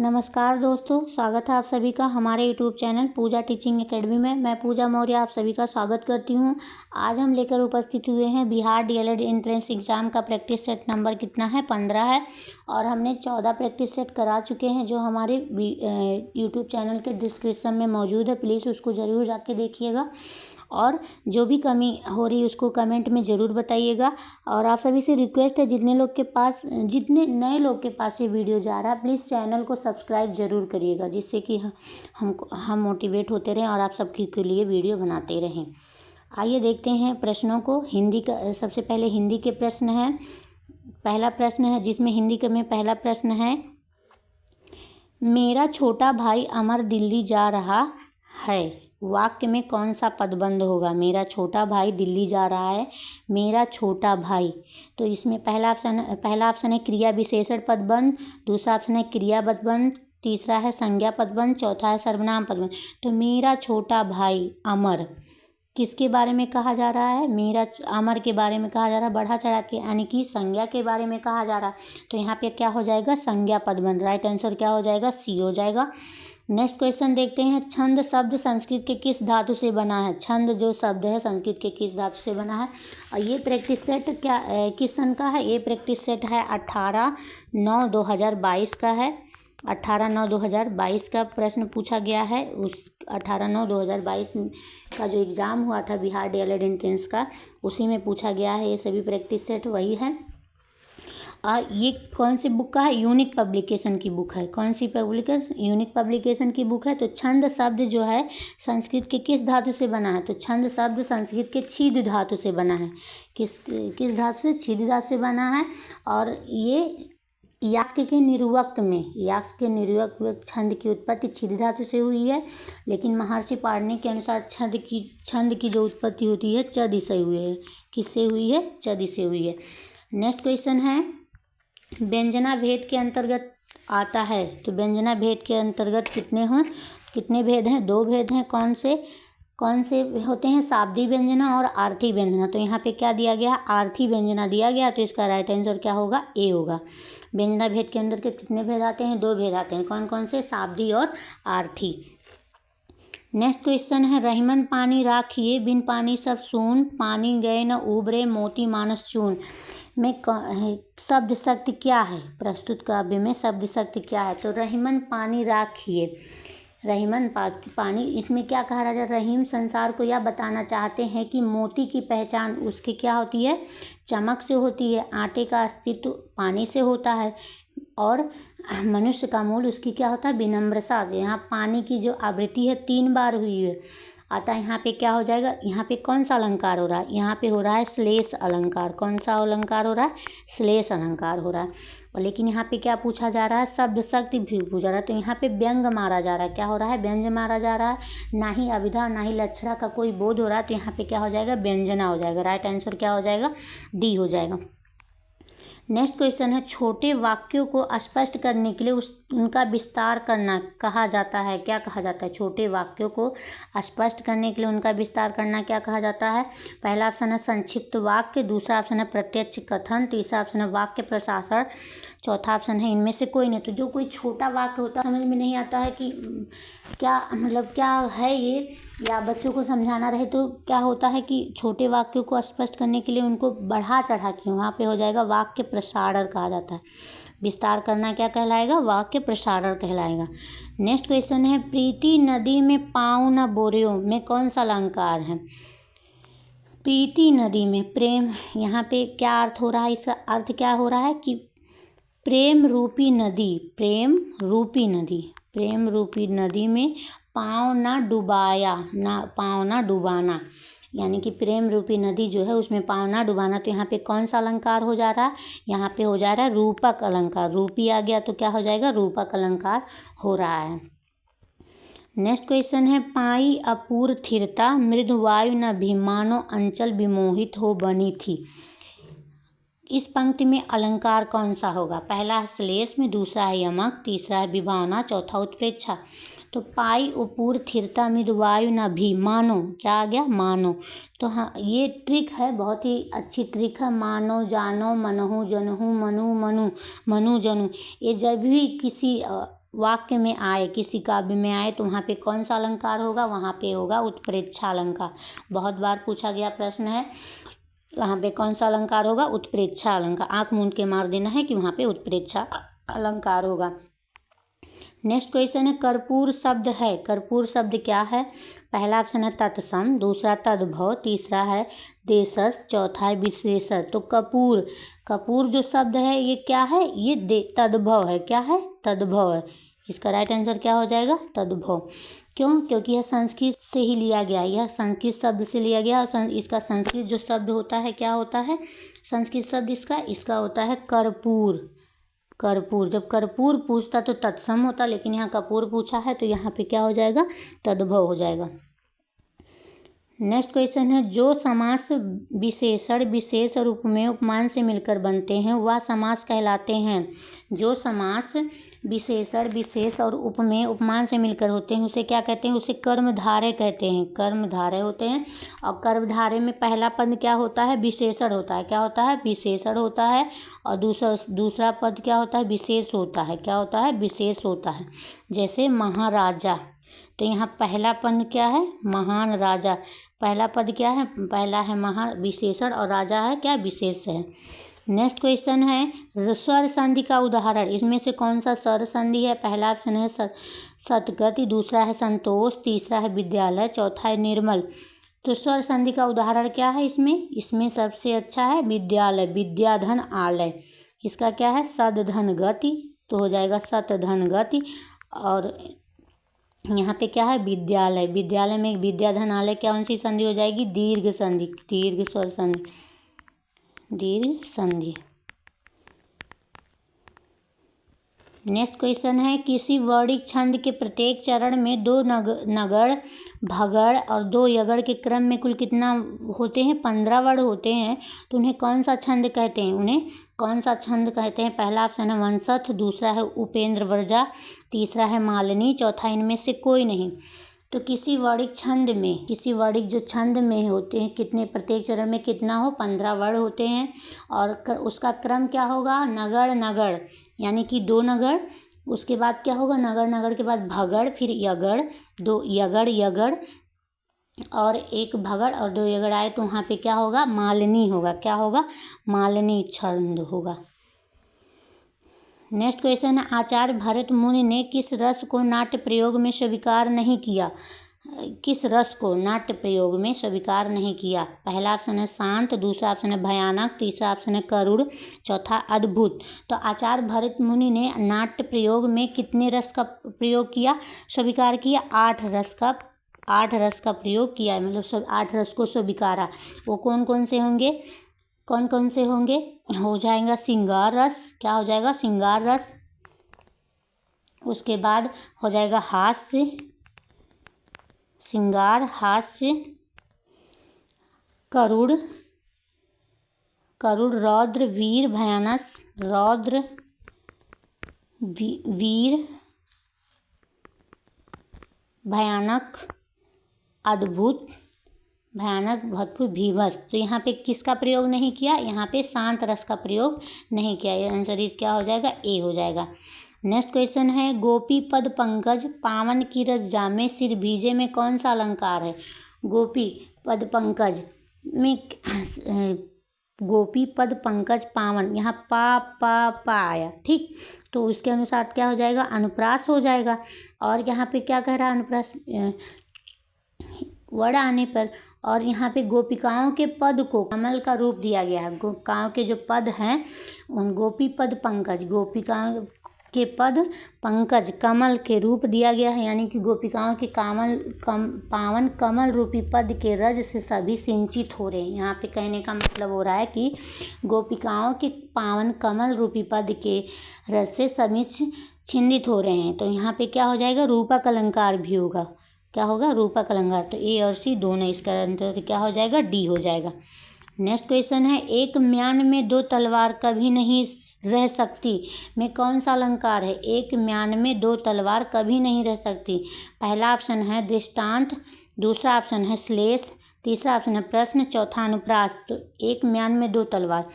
नमस्कार दोस्तों, स्वागत है आप सभी का हमारे यूट्यूब चैनल पूजा टीचिंग एकेडमी में। मैं पूजा मौर्य आप सभी का स्वागत करती हूं। आज हम लेकर उपस्थित हुए हैं बिहार डीएलएड एंट्रेंस एग्ज़ाम का प्रैक्टिस सेट नंबर कितना है, 15 है। और हमने 14 प्रैक्टिस सेट करा चुके हैं जो हमारे यूट्यूब चैनल के डिस्क्रिप्शन में मौजूद है। प्लीज़ उसको ज़रूर जाके देखिएगा और जो भी कमी हो रही है उसको कमेंट में ज़रूर बताइएगा। और आप सभी से रिक्वेस्ट है, जितने नए लोग के पास ये वीडियो जा रहा है, प्लीज़ चैनल को सब्सक्राइब ज़रूर करिएगा, जिससे कि हम मोटिवेट होते रहें और आप सबके के लिए वीडियो बनाते रहें। आइए देखते हैं प्रश्नों को। हिंदी का सबसे पहले हिंदी के प्रश्न है। पहला प्रश्न है जिसमें हिंदी का में पहला प्रश्न है, मेरा छोटा भाई अमर दिल्ली जा रहा है, वाक्य में कौन सा पदबंध होगा। मेरा छोटा भाई दिल्ली जा रहा है, मेरा छोटा भाई। तो इसमें पहला ऑप्शन है क्रिया विशेषण पदबंध, दूसरा ऑप्शन है क्रिया पदबंध, तीसरा है संज्ञा पदबंध, चौथा है सर्वनाम पदबंध। तो मेरा छोटा भाई अमर किसके बारे में कहा जा रहा है? मेरा अमर के बारे में कहा जा रहा है, बढ़ा चढ़ा के, यानी कि संज्ञा के बारे में कहा जा रहा है। तो यहाँ पे क्या हो जाएगा? संज्ञा पदबंध। राइट आंसर क्या हो जाएगा? सी हो जाएगा। नेक्स्ट क्वेश्चन देखते हैं। छंद शब्द संस्कृत के किस धातु से बना है? छंद जो शब्द है संस्कृत के किस धातु से बना है? और ये प्रैक्टिस सेट किस सन का है? ये प्रैक्टिस सेट है 18/9/2022 का है। 18/9/2022 का प्रश्न पूछा गया है। उस 18/9/2022 का जो एग्ज़ाम हुआ था बिहार डीएलएड एंट्रेंस का, उसी में पूछा गया है। ये सभी प्रैक्टिस सेट वही है। और ये कौन सी बुक का है? यूनिक पब्लिकेशन की बुक है। कौन सी पब्लिकेशन? यूनिक पब्लिकेशन की बुक है। तो छंद शब्द जो है संस्कृत के किस धातु से बना है? तो छंद शब्द संस्कृत के छिद धातु से बना है। किस धातु से? छिद धातु से बना है। और ये यास्क के निरुक्त छंद की उत्पत्ति छिद धातु से हुई है। लेकिन महर्षि पाणिनि के अनुसार छंद की जो उत्पत्ति होती है चदि से हुई है। किससे हुई है? चदि से हुई है। नेक्स्ट क्वेश्चन है, व्यंजना भेद के अंतर्गत आता है। तो व्यंजना भेद के अंतर्गत कितने भेद हैं? 2 भेद हैं। कौन से होते हैं? शाब्दिक व्यंजना और आर्थी व्यंजना। तो यहाँ पे क्या दिया गया? आर्थी व्यंजना दिया गया। तो इसका राइट आंसर क्या होगा? ए होगा। व्यंजना भेद के अंदर के कितने भेद आते हैं? 2 भेद आते हैं। कौन से? शाब्दिक और आर्थी। नेक्स्ट क्वेश्चन है, रहीमन पानी राखिए, बिन पानी सब सून, पानी गए न उबरे, मोती मानस चून में शब्द शक्ति क्या है? प्रस्तुत काव्य में शब्द शक्ति क्या है? तो रहीमन पानी राखिए, रहीमन पानी, इसमें क्या कहा राजा रहीम संसार को यह बताना चाहते हैं कि मोती की पहचान उसकी क्या होती है? चमक से होती है। आटे का अस्तित्व पानी से होता है। और मनुष्य का मूल उसकी क्या होता है? विनम्रता। यहाँ पानी की जो आवृत्ति है 3 बार हुई है। अतः यहाँ पे क्या हो जाएगा? यहाँ पे कौन सा अलंकार हो रहा है? यहाँ पे हो रहा है श्लेष अलंकार। कौन सा अलंकार हो रहा है? श्लेष अलंकार हो रहा है। और लेकिन यहाँ पे क्या पूछा जा रहा है? शब्द शक्ति भी पूछा जा रहा है। तो यहाँ पे व्यंग मारा जा रहा है। क्या हो रहा है? व्यंज मारा जा रहा है। ना ही अभिधा ना ही लक्षणा का कोई बोध हो रहा है। तो यहाँ पे क्या हो जाएगा? व्यंजना हो जाएगा। राइट आंसर क्या हो जाएगा? डी हो जाएगा। नेक्स्ट क्वेश्चन है, छोटे वाक्यों को स्पष्ट करने के लिए उनका विस्तार करना कहा जाता है। क्या कहा जाता है? छोटे वाक्यों को स्पष्ट करने के लिए उनका विस्तार करना क्या कहा जाता है? पहला ऑप्शन है संक्षिप्त वाक्य, दूसरा ऑप्शन है प्रत्यक्ष कथन, तीसरा ऑप्शन है वाक्य प्रशासन, चौथा ऑप्शन है इनमें से कोई नहीं। तो जो कोई छोटा वाक्य होता है, समझ में नहीं आता है कि क्या है ये, या बच्चों को समझाना रहे, तो क्या होता है कि छोटे वाक्यों को स्पष्ट करने के लिए उनको बढ़ा चढ़ा के वहाँ पे हो जाएगा वाक्य प्रसारण कहा जाता है। विस्तार करना क्या कहलाएगा? वाक्य प्रसारण कहलाएगा। नेक्स्ट क्वेश्चन है, प्रीति नदी में पाँव न बोरियो में कौन सा अलंकार है? प्रीति नदी में प्रेम, यहाँ पे क्या अर्थ हो रहा है? इसका अर्थ क्या हो रहा है कि प्रेम रूपी नदी में पाँव ना डुबाना, यानी कि प्रेम रूपी नदी जो है उसमें पाँव ना डुबाना। तो यहाँ पे कौन सा अलंकार हो जा रहा है? यहाँ पे हो जा रहा है रूपक अलंकार। रूपी आ गया तो क्या हो जाएगा? रूपक अलंकार हो रहा है। नेक्स्ट क्वेश्चन है, पाई अपूर थिरता, मृदु वायु न भी, मानो अंचल विमोहित हो बनी थी। इस पंक्ति में अलंकार कौन सा होगा? पहला है श्लेष में, दूसरा है यमक, तीसरा है विभावना, चौथा उत्प्रेक्षा। तो पाई उपूर थिरता मृदु वायु न भी, मानो, क्या आ गया? मानो। तो हाँ, ये ट्रिक है, बहुत ही अच्छी ट्रिक है। मानो, जानो, मनहु, जनहु, मनु, जनू, ये जब भी किसी वाक्य में आए, किसी काव्य में आए, तो वहाँ पे कौन सा अलंकार होगा? वहाँ पे होगा उत्प्रेक्षा अलंकार। बहुत बार पूछा गया प्रश्न है, वहाँ पे कौन सा अलंकार होगा? उत्प्रेक्षा अलंकार। आंख मूंद के मार देना है कि वहाँ पे उत्प्रेक्षा अलंकार होगा। नेक्स्ट क्वेश्चन है, कर्पूर शब्द है। कर्पूर शब्द क्या है? पहला ऑप्शन है तत्सम, दूसरा तद्भव, तीसरा है देशज, चौथा है विशेषण। तो कपूर, कपूर जो शब्द है ये क्या है? ये तद्भव है। क्या है? तद्भव है। इसका राइट आंसर क्या हो जाएगा? तद्भव। क्यों? क्योंकि यह संस्कृत से ही लिया गया, यह संस्कृत शब्द से लिया गया। और इसका संस्कृत जो शब्द होता है क्या होता है? संस्कृत शब्द इसका होता है कर्पूर। कर्पूर, जब कर्पूर पूछता तो तत्सम होता, लेकिन यहाँ कपूर पूछा है तो यहाँ पे क्या हो जाएगा? तद्भव हो जाएगा। नेक्स्ट क्वेश्चन है, जो समास विशेषण, विशेष और उपमेय उपमान से मिलकर बनते हैं वह समास कहलाते हैं। जो समास विशेषण, विशेष और उपमेय उपमान से मिलकर होते हैं उसे क्या कहते हैं? उसे कर्मधारय कहते हैं। कर्मधारय होते हैं। और कर्मधारय में पहला पद क्या होता है? विशेषण होता है। क्या होता है? विशेषण होता है। और दूसरा पद क्या होता है? विशेष होता है। क्या होता है? विशेष होता है। जैसे महाराजा, तो यहाँ पहला पद क्या है? महान राजा। पहला पद क्या है? पहला है महा, विशेषण, और राजा है क्या? विशेष है। नेक्स्ट क्वेश्चन है, स्वर संधि का उदाहरण। इसमें से कौन सा स्वर संधि है? पहला ऑप्शन है सतगति, दूसरा है संतोष, तीसरा है विद्यालय, चौथा है निर्मल। तो स्वर संधि का उदाहरण क्या है इसमें सबसे अच्छा है विद्यालय, विद्याधन आलय। इसका क्या है? सदधन गति, तो हो जाएगा सतधन गति। और यहाँ पे क्या है? विद्यालय, विद्यालय में विद्याधन आलय कौन सी संधि हो जाएगी? दीर्घ संधि, दीर्घ स्वर संधि, दीर्घ संधि। नेक्स्ट क्वेश्चन है, किसी वर्णिक छंद के प्रत्येक चरण में 2 नगड़, भगड़ और 2 यगड़ के क्रम में कुल कितना होते हैं? 15 वर्ण होते हैं। तो उन्हें कौन सा छंद कहते हैं? उन्हें कौन सा छंद कहते हैं? पहला ऑप्शन है वंशस्थ, दूसरा है उपेंद्र वर्जा, तीसरा है मालिनी, चौथा इनमें से कोई नहीं। तो किसी वर्णिक छंद में, किसी वर्णिक जो छंद में होते हैं, कितने, प्रत्येक चरण में कितना हो? 15 वर्ण होते हैं। और उसका क्रम क्या होगा? नगड़ नगड़, यानी कि 2 नगड़, उसके बाद क्या होगा? नगड़ नगड़ के बाद भगड़, फिर यगड़, 2 यगड़ यगड़ और 1 भगड़ और 2 यगड़ आए तो वहाँ पे क्या होगा? मालिनी होगा। क्या होगा? मालिनी छंद होगा। नेक्स्ट क्वेश्चन है, आचार्य भरत मुनि ने किस रस को नाट्य प्रयोग में स्वीकार नहीं किया? किस रस को नाट्य प्रयोग में स्वीकार नहीं किया? पहला ऑप्शन है शांत, दूसरा ऑप्शन है भयानक, तीसरा ऑप्शन है करुण, चौथा अद्भुत। तो आचार्य भरत मुनि ने नाट्य प्रयोग में कितने रस का प्रयोग किया, स्वीकार किया? 8 रस का प्रयोग किया है, मतलब सब 8 रस को स्वीकारा। वो कौन कौन से होंगे? कौन कौन से होंगे? हो जाएगा श्रृंगार रस। क्या हो जाएगा? श्रृंगार रस। उसके बाद हो जाएगा हास्य, श्रृंगार, हास्य, करुण, रौद्र, वीर, भयानक, रौद्र, वीर, भयानक, अद्भुत, भयानक, भूतपूर्व, भीभत्स। तो यहाँ पे किसका प्रयोग नहीं किया? यहाँ पे शांत रस का प्रयोग नहीं किया। ये आंसर इस क्या हो जाएगा? ए हो जाएगा। नेक्स्ट क्वेश्चन है, गोपी पद पंकज पावन की रज जामे सिर भीजे में कौन सा अलंकार है? गोपी पद पंकज में, गोपी पद पंकज पावन, यहाँ पा आया, ठीक। तो उसके अनुसार क्या हो जाएगा? अनुप्रास हो जाएगा। और यहाँ पे क्या कह रहा है? अनुप्रास वर्ण आने पर, और यहाँ पे गोपिकाओं के पद को कमल का रूप दिया गया है। गोपिकाओं के जो पद हैं उन गोपी पद पंकज, गोपिकाओं के पद पंकज कमल के रूप दिया गया है, यानी कि गोपिकाओं के पावन कमल रूपी पद के रज से सभी सिंचित हो रहे हैं। यहाँ पे कहने का मतलब हो रहा है कि गोपिकाओं के पावन कमल रूपी पद के रज से सभी छिंदित हो रहे हैं। तो यहाँ पे क्या हो जाएगा? रूपक अलंकार भी होगा। क्या होगा? रूपक अलंकार। तो ए और सी दोनों, इसका आंसर क्या हो जाएगा? डी हो जाएगा। नेक्स्ट क्वेश्चन है, एक म्यान में 2 तलवार कभी नहीं रह सकती में कौन सा अलंकार है? एक म्यान में 2 तलवार कभी नहीं रह सकती। पहला ऑप्शन है दृष्टांत, दूसरा ऑप्शन है श्लेष, तीसरा ऑप्शन है प्रश्न, चौथा अनुप्रास। तो एक म्यान में 2 तलवार,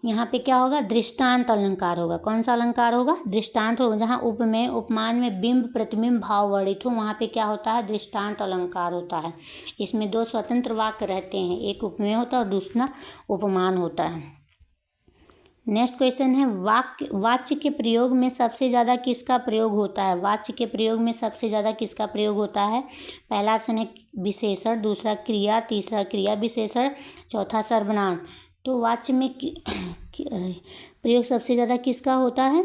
यहाँ पे क्या होगा, दृष्टांत अलंकार होगा। कौन सा अलंकार होगा, दृष्टांत होगा। जहाँ उपमेय उपमान में बिंब प्रतिबिंब भाव वर्णित हो वहाँ पे क्या होता है, दृष्टांत अलंकार होता है। इसमें दो स्वतंत्र वाक्य रहते हैं, एक उपमेय होता है और दूसरा उपमान होता है। नेक्स्ट क्वेश्चन है, वाच्य के प्रयोग में सबसे ज़्यादा किसका प्रयोग होता है। वाच्य के प्रयोग में सबसे ज़्यादा किसका प्रयोग होता है। पहला ऑप्शन है विशेषण, दूसरा क्रिया, तीसरा क्रिया विशेषण, चौथा सर्वनाम। तो वाच्य में प्रयोग सबसे ज़्यादा किसका होता है।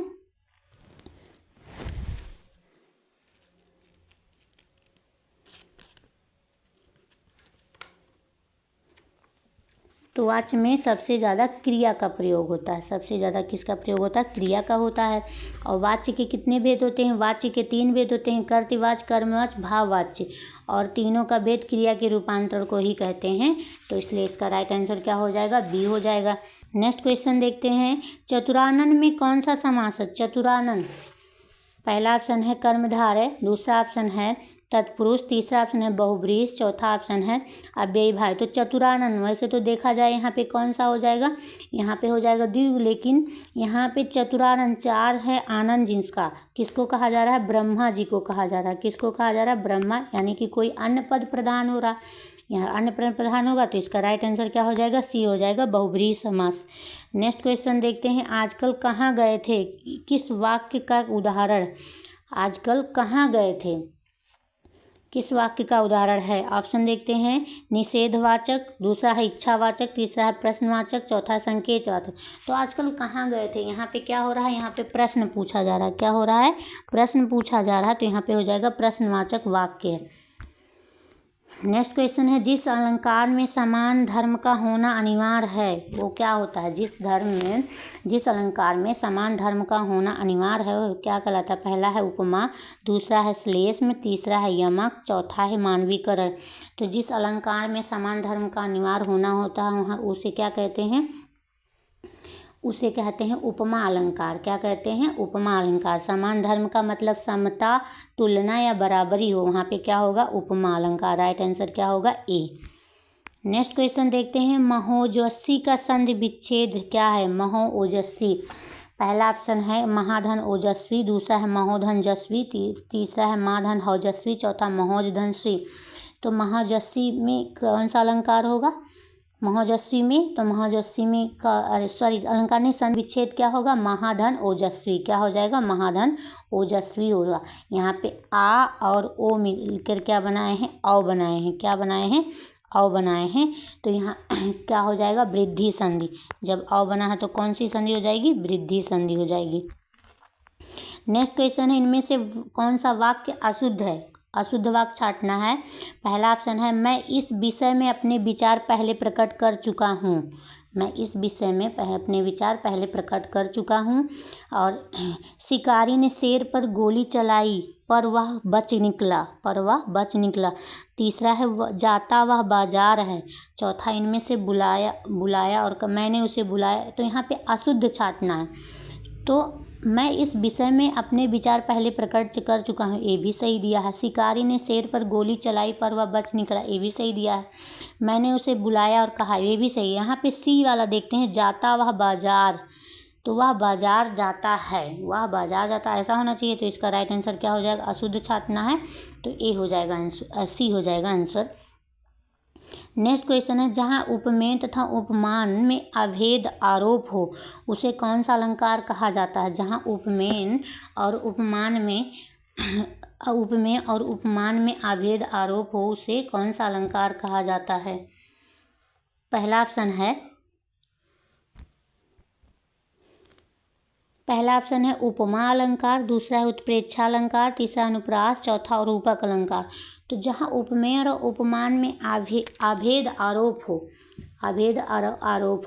तो वाच्य में सबसे ज़्यादा क्रिया का प्रयोग होता है। सबसे ज़्यादा किसका प्रयोग होता है, क्रिया का होता है। और वाच्य के कितने भेद होते हैं, वाच्य के 3 भेद होते हैं, कर्तवाच्य, कर्मवाच्य, भाववाच्य। और तीनों का भेद क्रिया के रूपांतर को ही कहते हैं। तो इसलिए इसका राइट आंसर क्या हो जाएगा, बी हो जाएगा। नेक्स्ट क्वेश्चन देखते हैं, चतुरानन में कौन सा समास है। चतुरानन, पहला ऑप्शन है कर्मधारय, दूसरा ऑप्शन है तत्पुरुष, तीसरा ऑप्शन है बहुब्रीहि, चौथा ऑप्शन है अव्ययी भाव। तो चतुरानन वैसे तो देखा जाए यहाँ पे कौन सा हो जाएगा, यहाँ पे हो जाएगा द्विगु, लेकिन यहाँ पे चतुरानन 4 है आनंद जिसका, किसको कहा जा रहा है, ब्रह्मा जी को कहा जा रहा है। किसको कहा जा रहा है, ब्रह्मा, यानी कि कोई अन्य पद प्रदान हो रहा। यहाँ अन्य पद प्रधान होगा तो इसका राइट आंसर क्या हो जाएगा, सी हो जाएगा, बहुब्रीहि समास। नेक्स्ट क्वेश्चन देखते हैं, आजकल कहाँ गए थे, किस वाक्य का उदाहरण। आजकल कहाँ गए थे, किस वाक्य का उदाहरण है। ऑप्शन देखते हैं, निषेधवाचक, दूसरा है इच्छावाचक, तीसरा है प्रश्नवाचक, चौथा संकेतवाचक। तो आजकल कहाँ गए थे, यहाँ पे क्या हो रहा है, यहाँ पे प्रश्न पूछा जा रहा है। क्या हो रहा है, प्रश्न पूछा जा रहा है। तो यहाँ पे हो जाएगा प्रश्नवाचक वाक्य है। नेक्स्ट क्वेश्चन है, जिस अलंकार में समान धर्म का होना अनिवार्य है वो क्या होता है। जिस अलंकार में समान धर्म का होना अनिवार्य है वो क्या कहलाता है। पहला है उपमा, दूसरा है श्लेषम, तीसरा है यमक, चौथा है मानवीकरण। तो जिस अलंकार में समान धर्म का अनिवार्य होना होता है वहाँ उसे क्या कहते हैं, उसे कहते हैं उपमा अलंकार। क्या कहते हैं, उपमा अलंकार। समान धर्म का मतलब समता, तुलना या बराबरी हो, वहाँ पे क्या होगा, उपमा अलंकार। राइट आंसर क्या होगा, ए। नेक्स्ट क्वेश्चन देखते हैं, महोजस्वी का संधि विच्छेद क्या है। महो-ओजस्वी, पहला ऑप्शन है महाधन ओजस्वी, दूसरा है महोधन जस्वी, तीसरा है माधन हौजस्वी, चौथा महोजधनस्वी। तो महोजस्वी में कौन सा अलंकार होगा, महोजस्वी में। तो महोजस्वी में का अलंकार नहीं, संधि विच्छेद क्या होगा, महाधन ओजस्वी। क्या हो जाएगा, महाधन ओजस्वी होगा। यहाँ पे आ और ओ मिलकर क्या बनाए हैं, औ बनाए हैं। क्या बनाए हैं, औ बनाए हैं। तो यहाँ क्या हो जाएगा, वृद्धि संधि। जब औ बना है तो कौन सी संधि हो जाएगी, वृद्धि संधि हो जाएगी। नेक्स्ट क्वेश्चन है, इनमें से कौन सा वाक्य अशुद्ध है। अशुद्ध वाक्य छांटना है। पहला ऑप्शन है, मैं इस विषय में अपने विचार पहले प्रकट कर चुका हूँ। मैं इस विषय में अपने विचार पहले प्रकट कर चुका हूँ। और शिकारी ने शेर पर गोली चलाई पर वह बच निकला। तीसरा है जाता वह बाजार है। चौथा इनमें से बुलाया और मैंने उसे बुलाया। तो यहाँ पे अशुद्ध छांटना है। तो मैं इस विषय में अपने विचार पहले प्रकट कर चुका हूँ, ये भी सही दिया है। शिकारी ने शेर पर गोली चलाई पर वह बच निकला, ये भी सही दिया है। मैंने उसे बुलाया और कहा, ये भी सही है। यहाँ पे सी वाला देखते हैं, जाता वह बाजार। तो वह बाजार जाता है, वह बाजार जाता ऐसा होना चाहिए। तो इसका राइट आंसर क्या हो जाएगा, अशुद्ध छांटना है। तो ए हो जाएगा आंसर, सी हो जाएगा आंसर। नेक्स्ट क्वेश्चन है, जहाँ उपमेय तथा उपमान में अभेद आरोप हो उसे कौन सा अलंकार कहा जाता है। जहाँ उपमेय और उपमान में अभेद आरोप हो उसे कौन सा अलंकार कहा जाता है। पहला ऑप्शन है उपमा अलंकार, दूसरा है उत्प्रेक्षा अलंकार, तीसरा अनुप्रास, चौथा और रूपक अलंकार। तो जहाँ उपमेय और उपमान में अभेद आरोप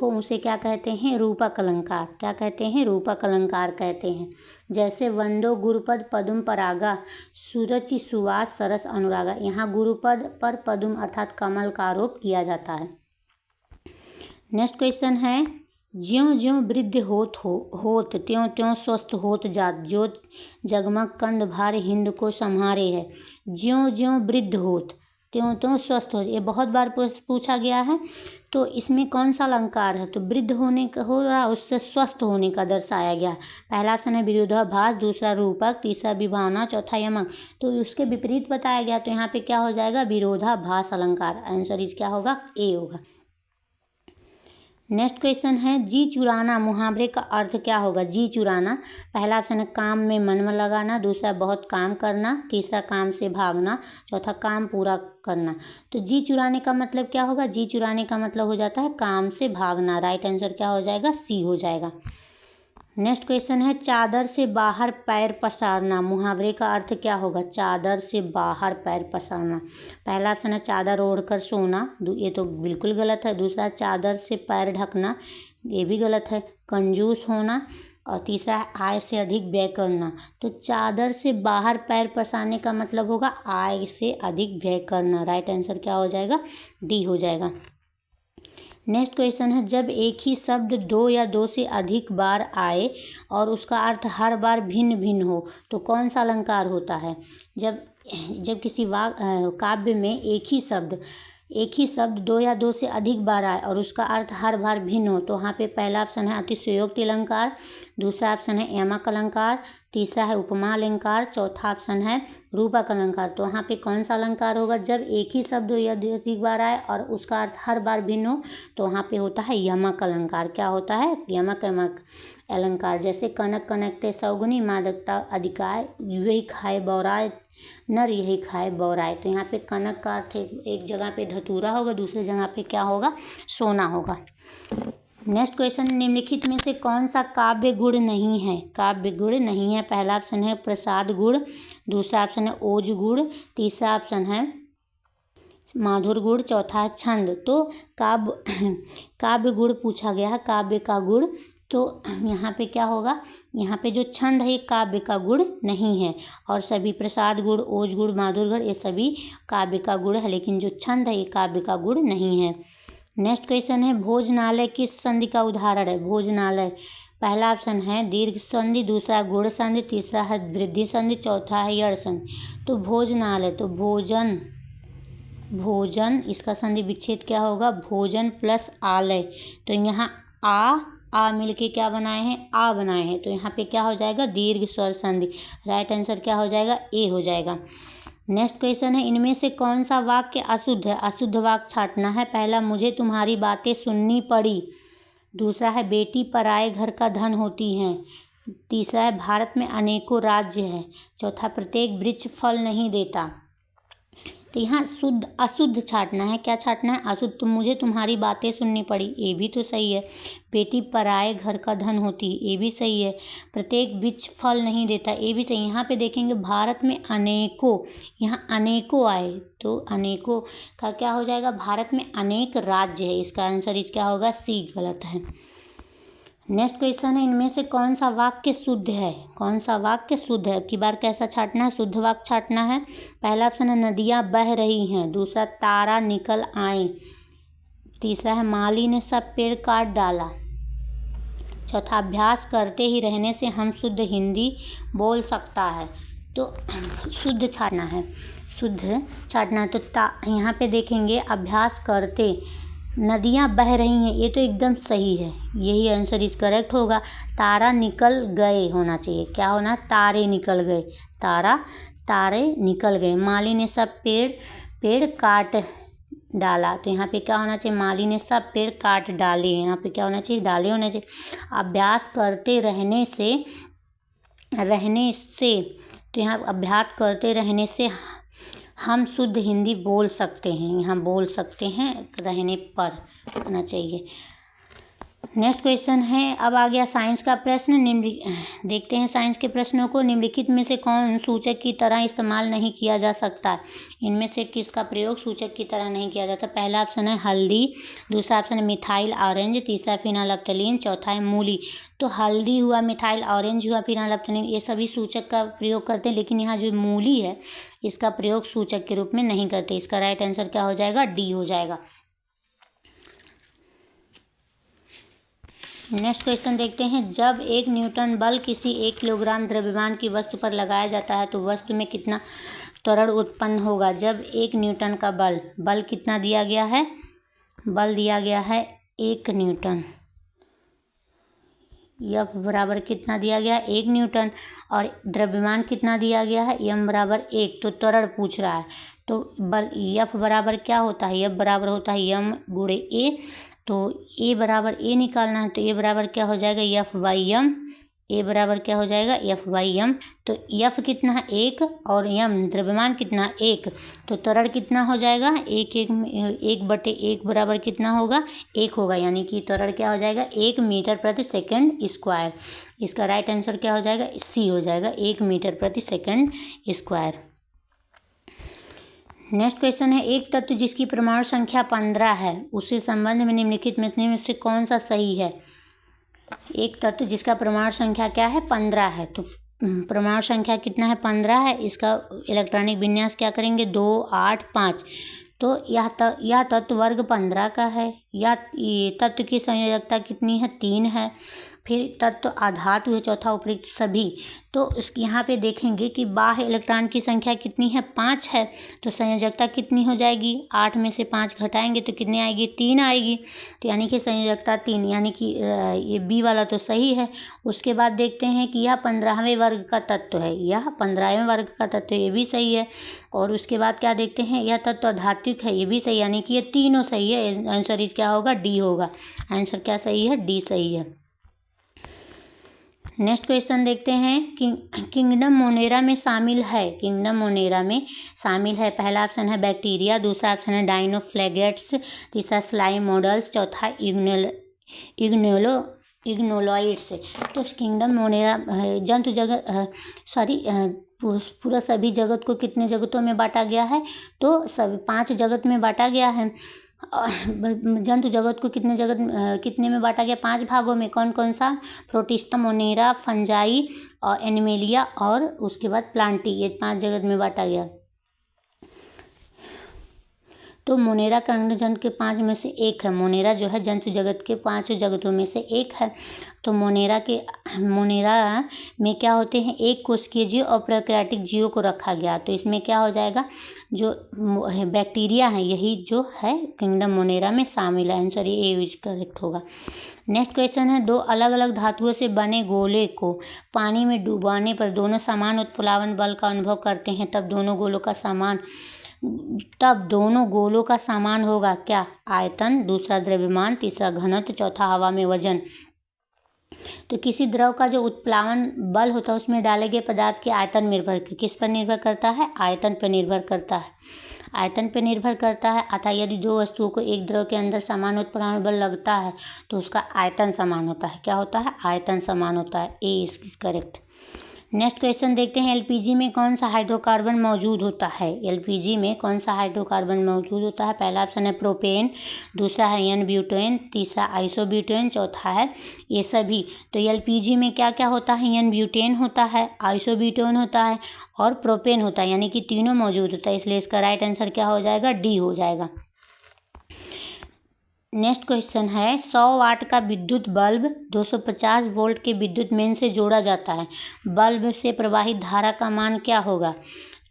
हो उसे क्या कहते हैं, रूपक अलंकार। क्या कहते हैं, रूपक अलंकार कहते हैं। जैसे वंदो गुरुपद पदुम परागा, सुरुचि सुवास सरस अनुरागा। यहाँ गुरुपद पर पदुम अर्थात कमल का आरोप किया जाता है। नेक्स्ट क्वेश्चन है, ज्यों ज्यों वृद्धि होत त्यों त्यों स्वस्थ होत जात, ज्योत जगमग कंद भार हिंद को संहारे है। ज्यों ज्यों वृद्धि होत, त्यों त्यों स्वस्थ हो। ये बहुत बार पूछा गया है। तो इसमें कौन सा अलंकार है? तो वृद्ध होने का हो रहा, उससे स्वस्थ होने का दर्शाया गया है। पहला ऑप्शन है विरोधाभास, दूसरा रूपक, तीसरा विभावना, चौथा यमक। तो उसके विपरीत बताया गया, तो यहाँ पे क्या हो जाएगा? विरोधाभास अलंकार। आंसर इज क्या होगा? ए होगा। नेक्स्ट क्वेश्चन है जी चुराना मुहावरे का अर्थ क्या होगा? जी चुराना, पहला ऑप्शन है काम में मन में लगाना, दूसरा बहुत काम करना, तीसरा काम से भागना, चौथा काम पूरा करना। तो जी चुराने का मतलब क्या होगा? जी चुराने का मतलब हो जाता है काम से भागना। राइट आंसर क्या हो जाएगा? सी हो जाएगा। नेक्स्ट क्वेश्चन है चादर से बाहर पैर पसारना मुहावरे का अर्थ क्या होगा? चादर से बाहर पैर पसारना, पहला ऑप्शन है चादर ओढ़कर सोना, ये तो बिल्कुल गलत है। दूसरा चादर से पैर ढकना, ये भी गलत है। कंजूस होना, और तीसरा है आय से अधिक व्यय करना। तो चादर से बाहर पैर पसारने का मतलब होगा आय से अधिक व्यय करना। राइट आंसर क्या हो जाएगा? डी हो जाएगा। नेक्स्ट क्वेश्चन है जब एक ही शब्द दो या दो से अधिक बार आए और उसका अर्थ हर बार भिन्न भिन्न हो तो कौन सा अलंकार होता है? जब किसी काव्य में एक ही शब्द दो या दो से अधिक बार आए और उसका अर्थ हर बार भिन्न हो तो वहाँ पे पहला ऑप्शन है अतिशयोक्ति अलंकार, दूसरा ऑप्शन है यमक अलंकार, तीसरा है उपमा अलंकार, चौथा ऑप्शन है रूपक अलंकार। तो वहाँ पे कौन सा अलंकार होगा? जब एक ही शब्द दो या अधिक बार आए और उसका अर्थ हर बार भिन्न हो तो वहाँ पे होता है यमक अलंकार। क्या होता है? यमक अलंकार। जैसे कनक कनकते सौगुनी, मादकता अधिकाय, यही खाए बौराय नर यही खाए बौराय। तो यहाँ पे कनक का अर्थ एक जगह पे धतूरा होगा, दूसरी जगह पे क्या होगा? सोना होगा। नेक्स्ट क्वेश्चन निम्नलिखित में से कौन सा काव्य गुण नहीं है? काव्य गुण नहीं है, पहला ऑप्शन है प्रसाद गुण, दूसरा ऑप्शन है ओज गुण, तीसरा ऑप्शन है माधुर गुण, चौथा है छंद। तो काव्य गुण पूछा गया है, काव्य का गुण। तो यहाँ पे क्या होगा? यहाँ पे जो छंद है ये काव्य का गुण नहीं है, और सभी प्रसाद गुण, ओज गुण, माधुर गुण ये सभी काव्य का गुण है, लेकिन जो छंद है ये काव्य का गुण नहीं है। नेक्स्ट क्वेश्चन है भोजनालय किस संधि का उदाहरण है? भोजनालय, पहला ऑप्शन है दीर्घ संधि, दूसरा गुण संधि, तीसरा है वृद्धि संधि, चौथा है यड़ संधि। तो भोजनालय, तो भोजन इसका संधि विच्छेद क्या होगा? भोजन प्लस आलय। तो यहाँ आ मिलके क्या बनाए हैं? आ बनाए हैं। तो यहाँ पे क्या हो जाएगा? दीर्घ स्वर संधि। राइट आंसर क्या हो जाएगा? ए हो जाएगा। नेक्स्ट क्वेश्चन है इनमें से कौन सा वाक्य अशुद्ध है? अशुद्ध वाक्य छांटना है। पहला मुझे तुम्हारी बातें सुननी पड़ी, दूसरा है बेटी पराए घर का धन होती है, तीसरा है भारत में अनेकों राज्य है, चौथा प्रत्येक वृक्ष फल नहीं देता। तो यहाँ अशुद्ध छांटना है। क्या छांटना है? अशुद्ध। तो मुझे तुम्हारी बातें सुननी पड़ी, ये भी तो सही है। बेटी पराए घर का धन होती, ये भी सही है। प्रत्येक वृक्ष फल नहीं देता, ये भी सही। यहाँ पे देखेंगे भारत में अनेकों, यहाँ अनेकों आए तो अनेकों का क्या हो जाएगा? भारत में अनेक राज्य है। इसका आंसर क्या होगा? सी गलत है। नेक्स्ट क्वेश्चन है इनमें से कौन सा वाक्य शुद्ध है? कौन सा वाक्य शुद्ध है? अब की बार कैसा छांटना है? शुद्ध वाक्य छांटना है। पहला ऑप्शन है नदियाँ बह रही हैं, दूसरा तारा निकल आए, तीसरा है माली ने सब पेड़ काट डाला, चौथा अभ्यास करते ही रहने से हम शुद्ध हिंदी बोल सकता है। तो शुद्ध छांटना है, शुद्ध छांटना है। तो यहाँ पे देखेंगे अभ्यास करते, नदियाँ बह रही हैं, ये तो एकदम सही है, यही आंसर इज करेक्ट होगा। तारा निकल गए होना चाहिए। क्या होना? तारे निकल गए, तारे निकल गए। माली ने सब पेड़ काट डाला, तो यहाँ पे क्या होना चाहिए? माली ने सब पेड़ काट डाले। यहाँ पे क्या होना चाहिए? डाले होना चाहिए। अभ्यास करते रहने से तो यहाँ अभ्यास करते रहने से हम शुद्ध हिंदी बोल सकते हैं, यहाँ बोल सकते हैं रहने पर होना चाहिए। नेक्स्ट क्वेश्चन है, अब आ गया साइंस का प्रश्न। देखते हैं साइंस के प्रश्नों को। निम्नलिखित में से कौन सूचक की तरह इस्तेमाल नहीं किया जा सकता? इनमें से किसका प्रयोग सूचक की तरह नहीं किया जाता? पहला ऑप्शन है हल्दी, दूसरा ऑप्शन है मिथाइल ऑरेंज, तीसरा फिनाइलफ्थलीन, चौथा है मूली। तो हल्दी हुआ, मिथाइल ऑरेंज हुआ, फिनाइलफ्थलीन, ये सभी सूचक का प्रयोग करते हैं, लेकिन यहाँ जो मूली है इसका प्रयोग सूचक के रूप में नहीं करते। इसका राइट आंसर क्या हो जाएगा? डी हो जाएगा। नेक्स्ट क्वेश्चन देखते हैं, जब 1 न्यूटन बल किसी 1 किलोग्राम द्रव्यमान की वस्तु पर लगाया जाता है तो वस्तु में कितना त्वरण उत्पन्न होगा। जब 1 न्यूटन का बल कितना दिया गया है, बल दिया गया है 1 न्यूटन, F बराबर कितना दिया गया, 1 न्यूटन, और द्रव्यमान कितना दिया गया है, m बराबर 1। तो त्वरण पूछ रहा है, तो बल F बराबर क्या होता है, F बराबर होता है m गुणे a। तो a बराबर a निकालना है, तो a बराबर क्या हो जाएगा, F बाई m। a बराबर क्या हो जाएगा, F बाई m। तो F कितना है, 1, और m द्रव्यमान कितना, 1। तो त्वरण कितना हो जाएगा, 1/1 बराबर कितना होगा, 1 होगा, यानी कि त्वरण क्या हो जाएगा, 1 मीटर प्रति सेकंड स्क्वायर। इसका राइट आंसर क्या हो जाएगा, C हो जाएगा, 1 मीटर प्रति सेकंड स्क्वायर। नेक्स्ट क्वेश्चन है, एक तत्व जिसकी परमाणु संख्या 15 है उससे संबंध में निम्नलिखित में से कौन सा सही है। एक तत्व जिसका परमाणु संख्या क्या है, 15 है, तो परमाणु संख्या कितना है, 15 है। इसका इलेक्ट्रॉनिक विन्यास क्या करेंगे, 2, 8, 5। तो यह तत्व वर्ग 15 का है। यह तत्व की संयोजकता कितनी है, 3 है। फिर तत्व आधातु है, चौथा उपयुक्त सभी। तो इसके यहाँ पे देखेंगे कि बाह्य इलेक्ट्रॉन की संख्या कितनी है, 5 है। तो संयोजकता कितनी हो जाएगी, 8 में से 5 घटाएंगे तो कितनी आएगी, 3 आएगी। तो यानी कि संयोजकता 3, यानी कि ये बी वाला तो सही है। उसके बाद देखते हैं कि यह 15वें वर्ग का तत्व है, यह 15वें वर्ग का तत्व, ये भी सही है। और उसके बाद क्या देखते हैं, यह तत्व आधात्विक है, ये भी सही, यानी कि ये तीनों सही है। आंसर इस क्या होगा, डी होगा। आंसर क्या सही है, डी सही है। नेक्स्ट क्वेश्चन देखते हैं, किंगडम मोनेरा में शामिल है, किंगडम मोनेरा में शामिल है। पहला ऑप्शन है बैक्टीरिया, दूसरा ऑप्शन है डाइनोफ्लेगेट्स, तीसरा स्लाइम मॉडल्स, चौथा इग्नोलॉइड्स। तो किंगडम मोनेरा जंतु जगत पूरा सभी जगत को कितने जगतों में बांटा गया है, तो सभी 5 जगत में बांटा गया है। जंतु जगत को कितने में बांटा गया, 5 भागों में। कौन कौन सा, प्रोटिस्टा, मोनेरा, फंजाई और एनिमेलिया, और उसके बाद प्लांटी, ये 5 जगत में बांटा गया। तो मोनेरा कांड जंतु के 5 में से एक है। मोनेरा जो है जंतु जगत के 5 जगतों में से एक है। तो मोनेरा में क्या होते हैं, एक कोशिकीय जीव और प्रोकैरियोटिक जीवों को रखा गया। तो इसमें क्या हो जाएगा, जो बैक्टीरिया है यही जो है किंगडम मोनेरा में शामिल है। आंसर ये यूज करेक्ट होगा। नेक्स्ट क्वेश्चन है, 2 अलग अलग धातुओं से बने गोले को पानी में डुबाने पर दोनों समान उत्प्लावन बल का अनुभव करते हैं, तब दोनों गोलों का समान होगा क्या, आयतन, दूसरा द्रव्यमान, तीसरा घनत्व, चौथा हवा में वजन। तो किसी द्रव का जो उत्प्लावन बल होता है उसमें डाले गए पदार्थ के आयतन किस पर निर्भर करता है, आयतन पर निर्भर करता है, आयतन पर निर्भर करता है। अतः यदि 2 वस्तुओं को एक द्रव के अंदर समान उत्प्लावन बल लगता है तो उसका आयतन समान होता है। क्या होता है, आयतन समान होता है। ए इज करेक्ट। नेक्स्ट क्वेश्चन देखते हैं, एलपीजी में कौन सा हाइड्रोकार्बन मौजूद होता है। एलपीजी में कौन सा हाइड्रोकार्बन मौजूद होता है। पहला ऑप्शन है प्रोपेन, दूसरा है एन ब्यूटेन, तीसरा आइसोब्यूटेन, चौथा है ये सभी। तो एलपीजी में क्या क्या होता है, एन ब्यूटेन होता है, आइसोब्यूटेन होता है और प्रोपेन होता है, यानी कि तीनों मौजूद होता है। इसलिए इसका राइट आंसर क्या हो जाएगा, डी हो जाएगा। नेक्स्ट क्वेश्चन है, 100 वाट का विद्युत बल्ब 250 वोल्ट के विद्युत मेन से जोड़ा जाता है, बल्ब से प्रवाहित धारा का मान क्या होगा।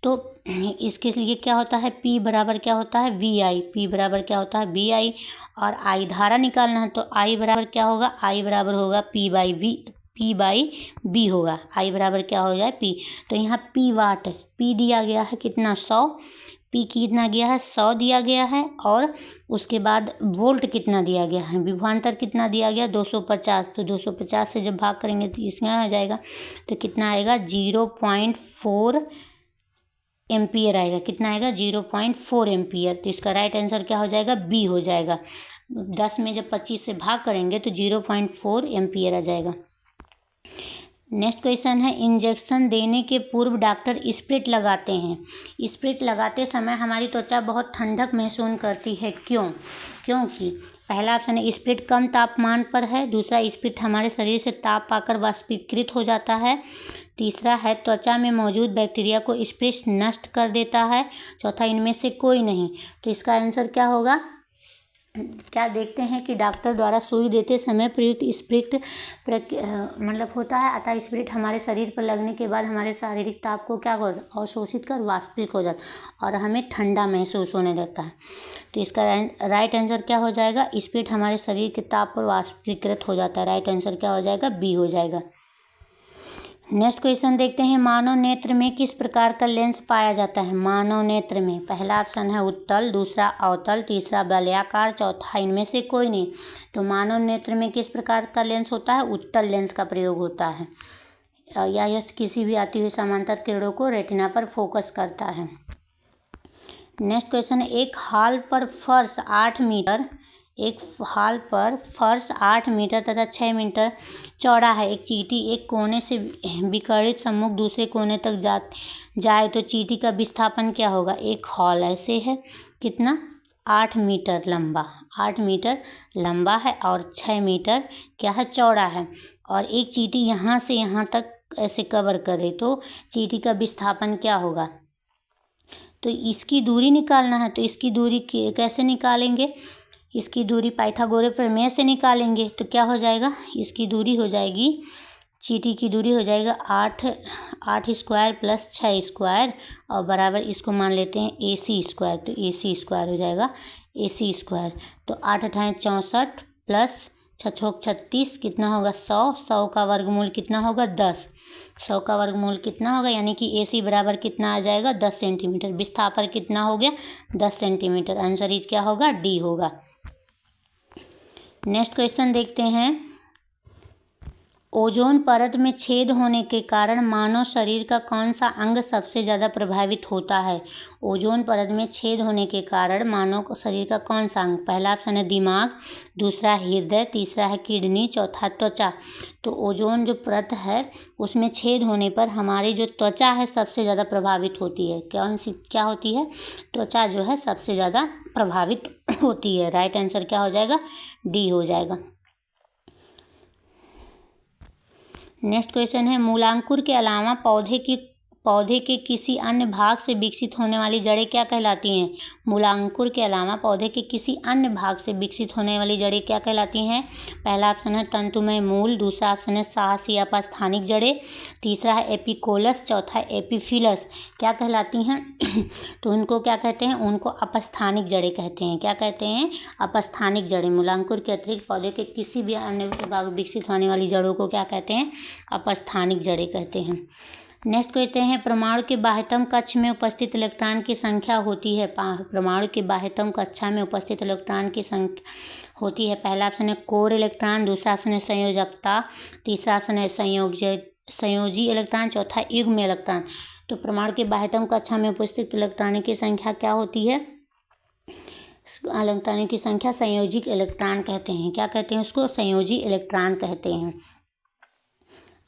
तो इसके लिए क्या होता है, P बराबर क्या होता है, VI, P बराबर क्या होता है, VI, और I धारा निकालना है तो I बराबर क्या होगा, I बराबर होगा P बाई B होगा। I बराबर क्या हो जाए, P। तो यहाँ P वाट है, P दिया गया है कितना, 100, P कितना गया है, 100 दिया गया है, और उसके बाद वोल्ट कितना दिया गया है, विभवांतर कितना दिया गया, 250। तो 250 से जब भाग करेंगे तो इसमें आ जाएगा, तो कितना आएगा, 0.4 एम्पियर आएगा। कितना आएगा, 0.4 एम्पियर। तो इसका राइट आंसर क्या हो जाएगा, बी हो जाएगा। 10 में जब 25 से भाग करेंगे तो 0.4 एम्पियर आ जाएगा। नेक्स्ट क्वेश्चन है, इंजेक्शन देने के पूर्व डॉक्टर स्प्रिट लगाते हैं। स्प्रिट लगाते समय हमारी त्वचा बहुत ठंडक महसूस करती है, क्योंकि पहला ऑप्शन है स्प्रिट कम तापमान पर है, दूसरा स्प्रिट हमारे शरीर से ताप पाकर वाष्पीकृत हो जाता है, तीसरा है त्वचा में मौजूद बैक्टीरिया को स्प्रिट नष्ट कर देता है, चौथा इनमें से कोई नहीं। तो इसका आंसर क्या होगा, क्या देखते हैं कि डॉक्टर द्वारा सुई देते समय प्रयुक्त स्पिरिट मतलब होता है, अतः स्पिरिट हमारे शरीर पर लगने के बाद हमारे शारीरिक ताप को क्या कर अवशोषित कर वाष्पिक हो जाता और हमें ठंडा महसूस होने लगता है। तो इसका राइट आंसर क्या हो जाएगा, स्पिरिट हमारे शरीर के ताप पर वाष्पीकृत हो जाता है। राइट आंसर क्या हो जाएगा, बी हो जाएगा। नेक्स्ट क्वेश्चन देखते हैं, मानव नेत्र में किस प्रकार का लेंस पाया जाता है। मानव नेत्र में पहला ऑप्शन है उत्तल, दूसरा अवतल, तीसरा वलयाकार, चौथा इनमें से कोई नहीं। तो मानव नेत्र में किस प्रकार का लेंस होता है, उत्तल लेंस का प्रयोग होता है। यह किसी भी आती हुई समांतर किरणों को रेटिना पर फोकस करता है। नेक्स्ट क्वेश्चन है, एक हॉल पर फर्श 8 मीटर तथा 6 मीटर चौड़ा है। एक चींटी एक कोने से विकर्णित सम्मुख दूसरे कोने तक जाए तो चींटी का विस्थापन क्या होगा। एक हॉल ऐसे है, कितना 8 मीटर लंबा है और 6 मीटर क्या है, चौड़ा है। और एक चींटी यहाँ से यहाँ तक ऐसे कवर करे तो चींटी का विस्थापन क्या होगा। तो इसकी दूरी निकालना है, तो इसकी दूरी कैसे निकालेंगे, इसकी दूरी पाइथागोरस प्रमेय से निकालेंगे। तो क्या हो जाएगा, इसकी दूरी हो जाएगी, चींटी की दूरी हो जाएगा 8 स्क्वायर प्लस 6 स्क्वायर और बराबर इसको मान लेते हैं AC स्क्वायर। तो AC स्क्वायर हो जाएगा AC स्क्वायर। तो 8 × 64 प्लस 6 × 36 कितना होगा 100 का वर्गमूल कितना होगा 10। 100 का वर्गमूल कितना होगा, यानी कि AC बराबर कितना आ जाएगा 10 सेंटीमीटर। विस्थापन कितना हो गया 10 सेंटीमीटर। आंसर इज क्या होगा, डी होगा। नेक्स्ट क्वेश्चन देखते हैं, ओजोन परत में छेद होने के कारण मानव शरीर का कौन सा अंग सबसे ज़्यादा प्रभावित होता है। ओजोन परत में छेद होने के कारण मानव शरीर का कौन सा अंग, पहला ऑप्शन है दिमाग, दूसरा हृदय, तीसरा है किडनी, चौथा त्वचा। तो ओजोन जो परत है उसमें छेद होने पर हमारी जो त्वचा है सबसे ज़्यादा प्रभावित होती है। क्या होती है, त्वचा जो है सबसे ज़्यादा प्रभावित होती है। राइट आंसर क्या हो जाएगा, डी हो जाएगा। नेक्स्ट क्वेश्चन है, मूलांकुर के अलावा पौधे के किसी अन्य भाग से विकसित होने वाली जड़ें क्या कहलाती हैं। मूलांकुर के अलावा पौधे के किसी अन्य भाग से विकसित होने वाली जड़ें क्या कहलाती हैं। पहला ऑप्शन है तंतुमय मूल, दूसरा ऑप्शन है साहसी अपस्थानिक जड़ें, तीसरा है एपिकोलस, चौथा है एपिफिलस। क्या कहलाती हैं तो उनको क्या कहते हैं, उनको अपस्थानिक जड़ें कहते हैं। क्या कहते हैं, अपस्थानिक जड़ें। मूलांकुर के अतिरिक्त पौधे के किसी भी अन्य भाग विकसित होने वाली जड़ों को क्या कहते हैं, अपस्थानिक जड़ें कहते हैं। नेक्स्ट कहते हैं, परमाणु के बाह्यतम कक्ष में उपस्थित इलेक्ट्रॉन की संख्या होती है। परमाणु के बाह्यतम कक्षा में उपस्थित इलेक्ट्रॉन की संख्या होती है। पहला ऑप्शन है कोर इलेक्ट्रॉन, दूसरा ऑप्शन है संयोजकता, तीसरा ऑप्शन है संयोजी इलेक्ट्रॉन, चौथा युग्म इलेक्ट्रॉन। तो परमाणु के बाह्यतम कक्षा में उपस्थित इलेक्ट्रॉन की संख्या क्या होती है, इलेक्ट्रॉन की संख्या संयोजिक इलेक्ट्रॉन कहते हैं। क्या कहते हैं उसको, संयोजी इलेक्ट्रॉन कहते हैं।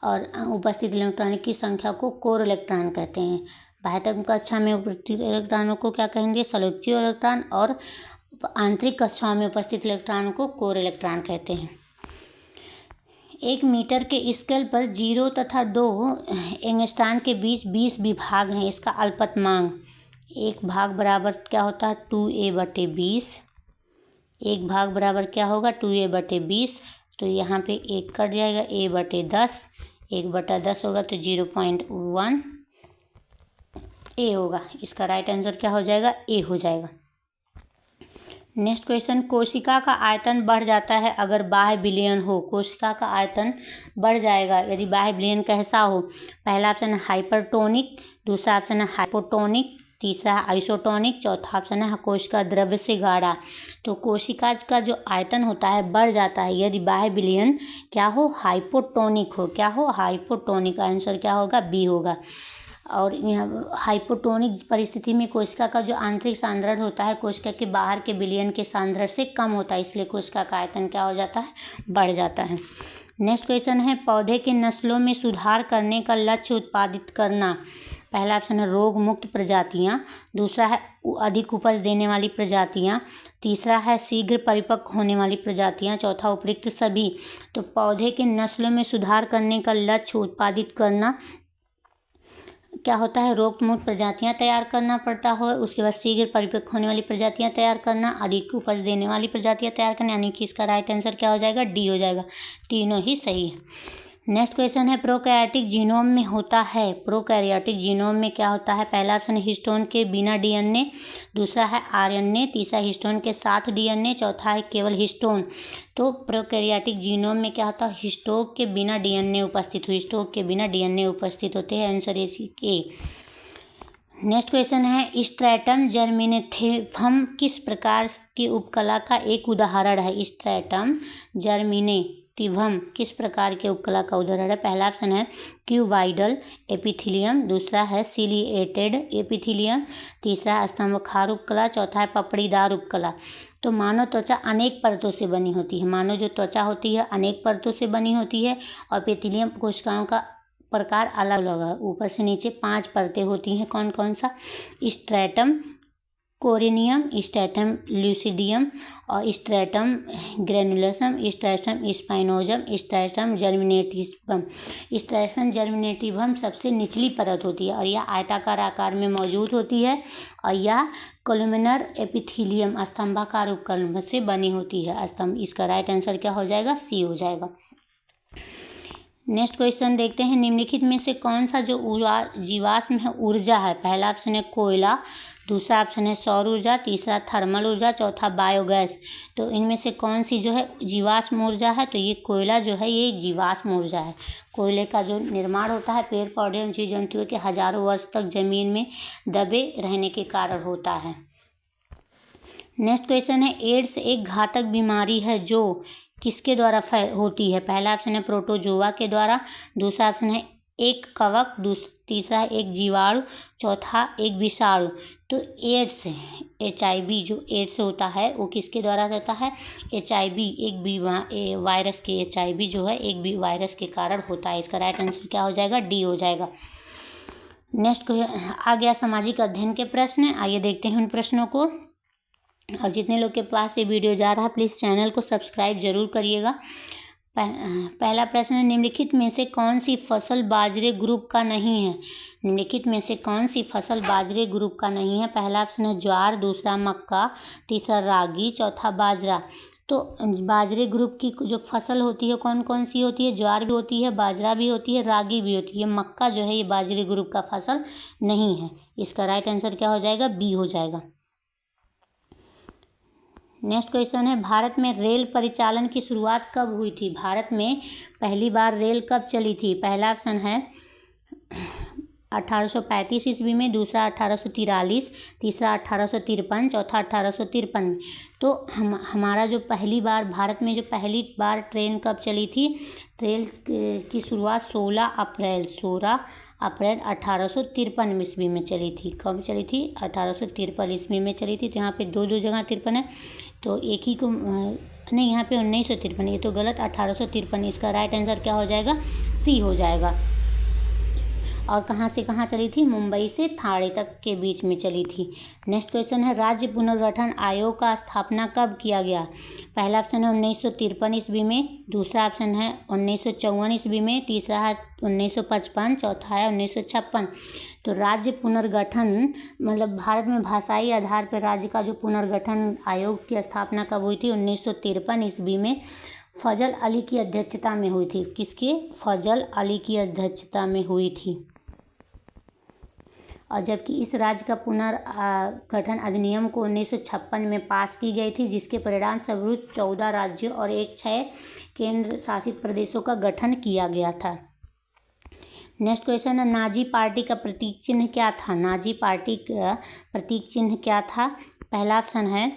और उपस्थित इलेक्ट्रॉन की संख्या को कोर इलेक्ट्रॉन कहते हैं। बाह्यतम कक्षा में उपस्थित इलेक्ट्रॉनों को क्या कहेंगे, संयोजी इलेक्ट्रॉन, और आंतरिक कक्षाओं में उपस्थित इलेक्ट्रॉनों को कोर इलेक्ट्रॉन कहते हैं। 1 मीटर के स्केल पर 0 तथा 2 एंगस्ट्रॉन के बीच 20 विभाग हैं। इसका अल्पतमांक, एक भाग बराबर क्या होता है 2a/20। एक भाग बराबर क्या होगा 2a/20। तो यहाँ पे 1 कट जाएगा, a/10, 1/10 होगा तो 0.1 ए होगा। इसका राइट आंसर क्या हो जाएगा, ए हो जाएगा। नेक्स्ट क्वेश्चन, कोशिका का आयतन बढ़ जाता है अगर बाह्य विलयन हो। कोशिका का आयतन बढ़ जाएगा यदि बाह्य विलयन कैसा हो। पहला ऑप्शन है हाइपरटोनिक, दूसरा ऑप्शन है हाइपोटोनिक, तीसरा है आइसोटोनिक, चौथा ऑप्शन है कोशिका द्रव्य से गाढ़ा। तो कोशिका का जो आयतन होता है बढ़ जाता है यदि बाह्य विलयन क्या हो, हाइपोटोनिक हो। क्या हो, हाइपोटोनिक। आंसर क्या होगा, बी होगा। और यहाँ हाइपोटोनिक परिस्थिति में कोशिका का जो आंतरिक सांद्रण होता है कोशिका के बाहर के विलयन के सांद्रण से कम होता है, इसलिए कोशिका का आयतन क्या हो जाता है, बढ़ जाता है। नेक्स्ट क्वेश्चन है, पौधे के नस्लों में सुधार करने का लक्ष्य उत्पादित करना। पहला ऑप्शन है रोग मुक्त प्रजातियाँ, दूसरा है अधिक उपज देने वाली प्रजातियाँ, तीसरा है शीघ्र परिपक्व होने वाली प्रजातियाँ, चौथा उपयुक्त सभी। तो पौधे के नस्लों में सुधार करने का लक्ष्य उत्पादित करना क्या होता है, रोग मुक्त प्रजातियां तैयार करना पड़ता है। उसके बाद शीघ्र परिपक्व होने वाली प्रजातियां तैयार करना, अधिक उपज देने वाली प्रजातियां तैयार करना, यानी कि इसका राइट आंसर क्या हो जाएगा, डी हो जाएगा। तीनों ही सही है। नेक्स्ट क्वेश्चन है, प्रोकैरियोटिक जीनोम में होता है, प्रोकैरियोटिक जीनोम में क्या होता है। पहला ऑप्शन है हिस्टोन के बिना डीएनए, दूसरा है आरएनए, तीसरा हिस्टोन के साथ डीएनए, चौथा है केवल हिस्टोन। तो प्रोकैरियोटिक जीनोम में क्या होता है, हिस्टोन के बिना डीएनए उपस्थित हो, हिस्टोन के बिना डीएनए उपस्थित होते हैं। Answer A. नेक्स्ट क्वेश्चन है, स्ट्रैटम जर्मिनेटिवम किस प्रकार की उपकला का एक उदाहरण है। स्ट्रैटम जर्मिनेटिवम किस प्रकार के उपकला का उदाहरण है। पहला ऑप्शन है क्यूबाइडल एपिथेलियम, दूसरा है सिलिएटेड एपिथेलियम, तीसरा स्तंभाकार उपकला, चौथा है पपड़ीदार उपकला। तो मानव त्वचा अनेक परतों से बनी होती है, मानव जो त्वचा होती है अनेक परतों से बनी होती है, और एपिथेलियम कोशिकाओं का प्रकार अलग अलग है, ऊपर से नीचे 5 परतें होती हैं। कौन कौन सा, स्ट्रैटम कोरिनियम, स्ट्रैटम ल्यूसिडियम और stratum granulosum, stratum स्पाइनोजम, stratum जर्मिनेटिवम। Stratum जर्मिनेटिवम सबसे निचली परत होती है और यह आयताकार आकार में मौजूद होती है, और यह कोलुमिनर एपिथेलियम स्तंभाकार उपकला से बनी होती है। स्तंभ, इसका राइट आंसर क्या हो जाएगा, सी हो जाएगा। नेक्स्ट क्वेश्चन देखते हैं, निम्नलिखित में से कौन सा जो जीवाश्म है ऊर्जा है। पहला ऑप्शन है कोयला, दूसरा ऑप्शन है सौर ऊर्जा, तीसरा थर्मल ऊर्जा, चौथा बायोगैस। तो इनमें से कौन सी जो है जीवाश्म ऊर्जा है, तो ये कोयला जो है ये जीवाश्म ऊर्जा है। कोयले का जो निर्माण होता है पेड़ पौधे और जीव जंतुओं के हजारों वर्ष तक जमीन में दबे रहने के कारण होता है। नेक्स्ट क्वेश्चन है, एड्स एक घातक बीमारी है जो किसके द्वारा होती है। पहला ऑप्शन है प्रोटोजोआ के द्वारा, दूसरा ऑप्शन है एक कवक, तीसरा है एक जीवाणु, चौथा एक विषाणु। तो एड्स HIV जो एड्स होता है वो किसके द्वारा होता है, HIV एक वायरस के, HIV जो है एक वायरस के कारण होता है। इसका राइट आंसर क्या हो जाएगा, डी हो जाएगा। नेक्स्ट आ गया सामाजिक अध्ययन के प्रश्न, आइए देखते हैं उन प्रश्नों को। और जितने लोग के पास ये वीडियो जा रहा है प्लीज़ चैनल को सब्सक्राइब जरूर करिएगा। पहला प्रश्न है, निम्नलिखित में से कौन सी फसल बाजरे ग्रुप का नहीं है। निम्नलिखित में से कौन सी फसल बाजरे ग्रुप का नहीं है। पहला ऑप्शन है ज्वार, दूसरा मक्का, तीसरा रागी, चौथा बाजरा। तो बाजरे ग्रुप की जो फसल होती है कौन कौन सी होती है, ज्वार भी होती है, बाजरा भी होती है, रागी भी होती है। मक्का जो है ये बाजरे ग्रुप का फसल नहीं है। इसका राइट आंसर क्या हो जाएगा, बी हो जाएगा। नेक्स्ट क्वेश्चन है, भारत में रेल परिचालन की शुरुआत कब हुई थी। भारत में पहली बार रेल कब चली थी। पहला ऑप्शन है 1835 ईस्वी में, दूसरा 1843, तीसरा 1853, चौथा 1853 में। तो हमारा जो पहली बार भारत में जो पहली बार ट्रेन कब चली थी, ट्रेन की शुरुआत 16 अप्रैल 1853 ईस्वी में चली थी। कब चली थी, 1853 ईस्वी में चली थी। तो यहाँ पे दो जगह 53 है, तो एक ही को नहीं, यहाँ पे 1953, ये तो गलत, 1853। इसका राइट आंसर क्या हो जाएगा, सी हो जाएगा। और कहाँ से कहाँ चली थी, मुंबई से थाणे तक के बीच में चली थी। नेक्स्ट क्वेश्चन है, राज्य पुनर्गठन आयोग का स्थापना कब किया गया। पहला ऑप्शन है 1953 ईस्वी में, दूसरा ऑप्शन है 1954 ईस्वी में, तीसरा है 1955, चौथा है 1956। तो राज्य पुनर्गठन मतलब भारत में भाषाई आधार पर राज्य का जो पुनर्गठन आयोग की स्थापना कब हुई थी, 1953 ईस्वी में फजल अली की अध्यक्षता में हुई थी। किसके, फजल अली की अध्यक्षता में हुई थी। और जबकि इस राज्य का पुनर्गठन अधिनियम को 1956 में पास की गई थी, जिसके परिणाम स्वरूप 14 राज्यों और 6 केंद्र शासित प्रदेशों का गठन किया गया था। नेक्स्ट क्वेश्चन है, नाजी पार्टी का प्रतीक चिन्ह क्या था। नाजी पार्टी का प्रतीक चिन्ह क्या था। पहला ऑप्शन है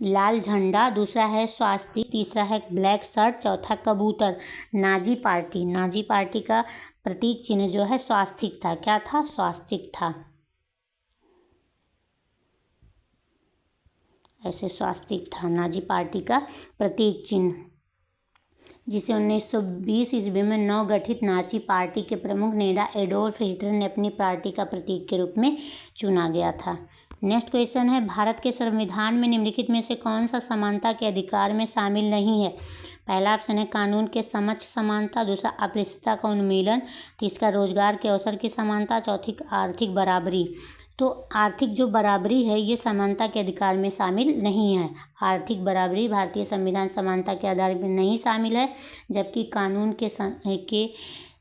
लाल झंडा, दूसरा है स्वास्तिक, तीसरा है ब्लैक शर्ट, चौथा कबूतर। नाजी पार्टी का प्रतीक चिन्ह जो है स्वास्तिक था। क्या था, स्वास्तिक था। ऐसे स्वास्तिक था नाजी पार्टी का प्रतीक चिन्ह, जिसे 1920 ईस्वी में नवगठित नाजी पार्टी के प्रमुख नेता एडोल्फ हिटलर ने अपनी पार्टी का प्रतीक के रूप में चुना गया था। नेक्स्ट क्वेश्चन है, भारत के संविधान में निम्नलिखित में से कौन सा समानता के अधिकार में शामिल नहीं है। पहला ऑप्शन है कानून के समक्ष समानता, दूसरा अपृष्टता का उन्मूलन, तीसरा रोजगार के अवसर की समानता, चौथी आर्थिक बराबरी। तो आर्थिक जो बराबरी है ये समानता के अधिकार में शामिल नहीं है। आर्थिक बराबरी भारतीय संविधान समानता के आधार पर नहीं शामिल है, जबकि कानून के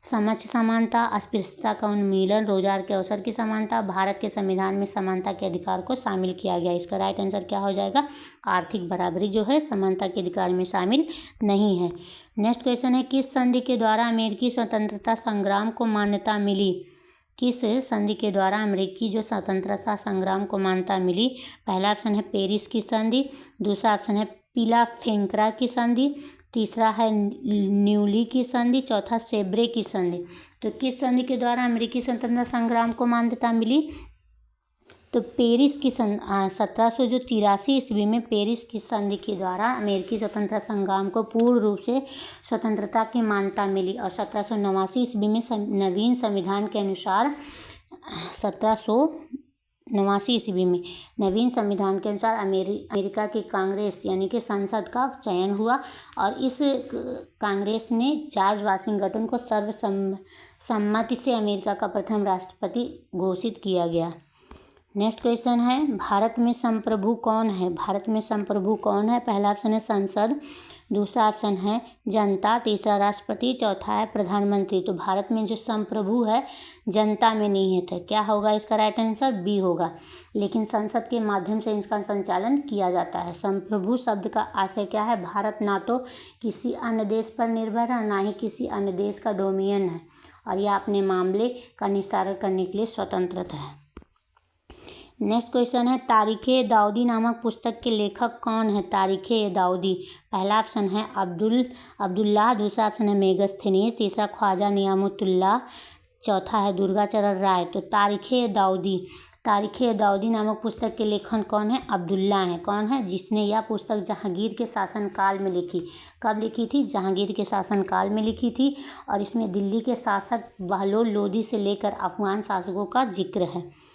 समक्ष समानता, अस्पृश्यता का उन्मूलन, रोजगार के अवसर की समानता, भारत के संविधान में समानता के अधिकार को शामिल किया गया। इसका राइट आंसर क्या हो जाएगा? आर्थिक बराबरी जो है समानता के अधिकार में शामिल नहीं है। नेक्स्ट क्वेश्चन है किस संधि के द्वारा अमेरिकी स्वतंत्रता संग्राम को मान्यता मिली? किस संधि के द्वारा अमेरिकी जो स्वतंत्रता संग्राम को मान्यता मिली? पहला ऑप्शन है पेरिस की संधि, दूसरा ऑप्शन है पिलाफेंक्रा की संधि, तीसरा है न्यूली की संधि, चौथा सेब्रे की संधि। तो किस संधि के द्वारा अमेरिकी स्वतंत्रता संग्राम को मान्यता मिली? तो पेरिस की 1783 ईस्वी में पेरिस की संधि के द्वारा अमेरिकी स्वतंत्रता संग्राम को पूर्ण रूप से स्वतंत्रता की मान्यता मिली और 1789 ईस्वी में नवीन संविधान के अनुसार 1789 ईस्वी में नवीन संविधान के अनुसार अमेरिका की कांग्रेस यानी कि संसद का चयन हुआ और इस कांग्रेस ने जॉर्ज वाशिंगटन को सर्वसम्मति से अमेरिका का प्रथम राष्ट्रपति घोषित किया गया। नेक्स्ट क्वेश्चन है भारत में संप्रभु कौन है? भारत में संप्रभु कौन है? पहला ऑप्शन है संसद, दूसरा ऑप्शन है जनता, तीसरा राष्ट्रपति, चौथा है प्रधानमंत्री। तो भारत में जो संप्रभु है जनता में नहीं है, तो क्या होगा इसका राइट आंसर? बी होगा। लेकिन संसद के माध्यम से इसका संचालन किया जाता है। संप्रभु शब्द का आशय क्या है? भारत ना तो किसी अन्य देश पर निर्भर है, ना ही किसी अन्य देश का डोमिनियन है और यह अपने मामले का निस्तारण करने के लिए स्वतंत्र है। नेक्स्ट क्वेश्चन है तारीख़-ए-दाऊदी नामक पुस्तक के लेखक कौन है? तारीख़-ए-दाऊदी, पहला ऑप्शन है अब्दुल्लाह, दूसरा ऑप्शन है मेगस्थनीज, तीसरा ख्वाजा नियामतुल्लाह, चौथा है दुर्गाचरण राय। तो तारीख़-ए-दाऊदी नामक पुस्तक के लेखक कौन है? अब्दुल्ला हैं। कौन है? जिसने यह पुस्तक जहांगीर के शासनकाल में लिखी। कब लिखी थी? जहांगीर के शासनकाल में लिखी थी और इसमें दिल्ली के शासक बहलोल लोदी से लेकर अफगान शासकों का जिक्र है।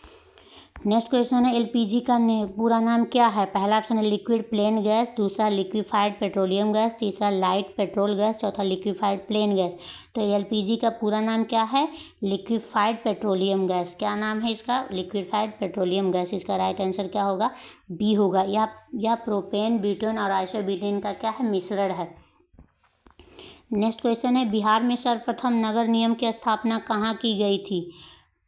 नेक्स्ट क्वेश्चन है एलपीजी का पूरा नाम क्या है? पहला ऑप्शन है लिक्विड प्लेन गैस, दूसरा लिक्विफाइड पेट्रोलियम गैस, तीसरा लाइट पेट्रोल गैस, चौथा लिक्विफाइड प्लेन गैस। तो एलपीजी का पूरा नाम क्या है? Liquefied petroleum gas. क्या नाम है इसका? Liquefied petroleum gas. इसका राइट आंसर क्या होगा? बी होगा। यह प्रोपेन, ब्यूटेन और आइसोब्यूटेन का क्या है? मिश्रण है। नेक्स्ट क्वेश्चन है बिहार में सर्वप्रथम नगर निगम की स्थापना कहाँ की गई थी?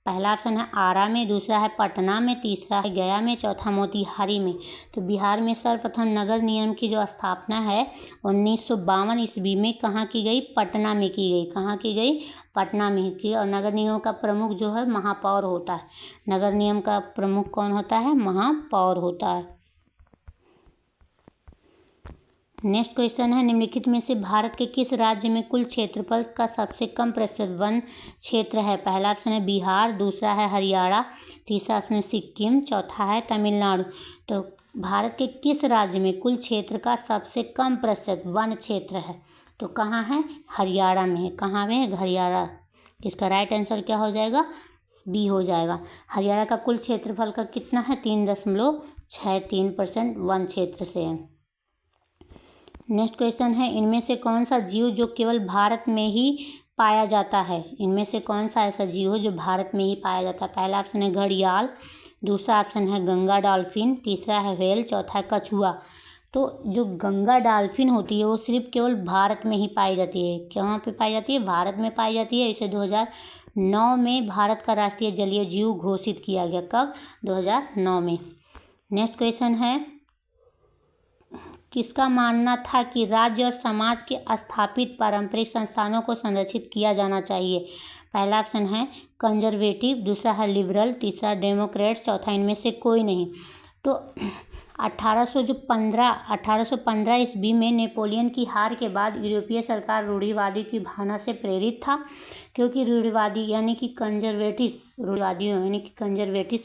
पहला ऑप्शन है आरा में, दूसरा है पटना में, तीसरा है गया में, चौथा मोतिहारी में। तो बिहार में सर्वप्रथम नगर निगम की जो स्थापना है 1952 ईस्वी में कहाँ की गई? पटना में की गई। कहाँ की गई? पटना में की। और नगर निगम का प्रमुख जो है महापौर होता है। नगर निगम का प्रमुख कौन होता है? महापौर होता है। नेक्स्ट क्वेश्चन है निम्नलिखित में से भारत के किस राज्य में कुल क्षेत्रफल का सबसे कम प्रतिशत वन क्षेत्र है? पहला ऑप्शन है बिहार, दूसरा है हरियाणा, तीसरा ऑप्शन है सिक्किम, चौथा है तमिलनाडु। तो भारत के किस राज्य में कुल क्षेत्र का सबसे कम प्रतिशत वन क्षेत्र है? तो कहाँ है? हरियाणा में है। कहाँ में है? हरियाणा। इसका राइट आंसर क्या हो जाएगा? बी हो जाएगा। हरियाणा का कुल क्षेत्रफल का कितना है? 3.63% वन क्षेत्र से है। नेक्स्ट क्वेश्चन है इनमें से कौन सा जीव जो केवल भारत में ही पाया जाता है? इनमें से कौन सा ऐसा जीव है जो भारत में ही पाया जाता है? पहला ऑप्शन है घड़ियाल, दूसरा ऑप्शन है गंगा डॉल्फिन, तीसरा है व्हेल, चौथा है कछुआ। तो जो गंगा डॉल्फिन होती है वो सिर्फ केवल भारत में ही पाई जाती है। कहाँ पे पाई जाती है? भारत में पाई जाती है। इसे 2009 में भारत का राष्ट्रीय जलीय जीव घोषित किया गया। कब? 2009 में। नेक्स्ट क्वेश्चन है किसका मानना था कि राज्य और समाज के स्थापित पारंपरिक संस्थानों को संरक्षित किया जाना चाहिए? पहला ऑप्शन है कंजर्वेटिव, दूसरा है लिबरल, तीसरा डेमोक्रेट्स, चौथा इनमें से कोई नहीं। तो 1815 ईस्वी में नेपोलियन की हार के बाद यूरोपीय सरकार रूढ़िवादी की भावना से प्रेरित था, क्योंकि रूढ़िवादी यानी कि कंजर्वेटिव्स